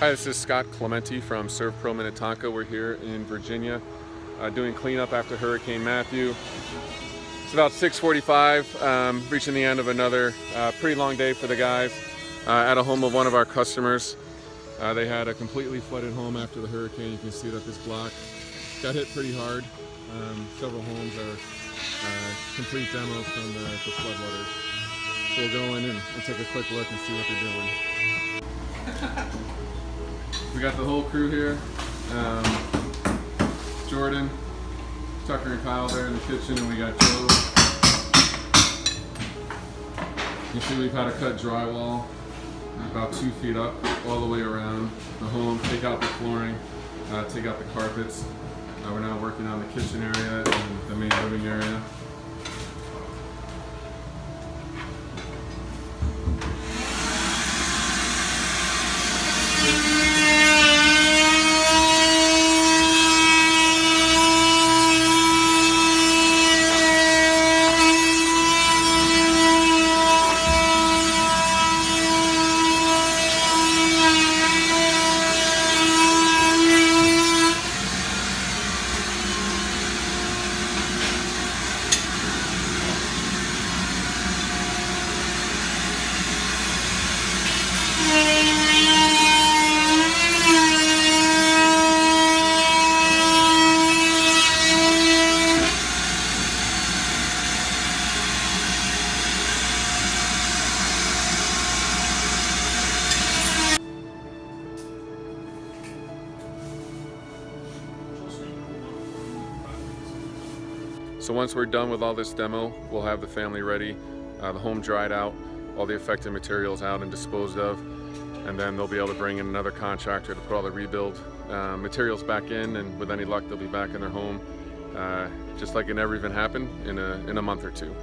Hi, this is Scott Clementi from SERVPRO Minnetonka. We're here in Virginia doing cleanup after Hurricane Matthew. It's about 6:45, reaching the end of another pretty long day for the guys at a home of one of our customers. They had a completely flooded home after the hurricane. You can see that this block got hit pretty hard. Several homes are complete demos from the floodwaters. So we'll go in and take a quick look and see what they're doing. We got the whole crew here. Jordan, Tucker and Kyle there in the kitchen, and we got Joe. You see we've had to cut drywall about 2 feet up all the way around the home, take out the flooring, take out the carpets. We're now working on the kitchen area and the main living area. So once we're done with all this demo, we'll have the family ready, the home dried out, all the affected materials out and disposed of, and then they'll be able to bring in another contractor to put all the rebuild materials back in, and with any luck they'll be back in their home, just like it never even happened, in a month or two.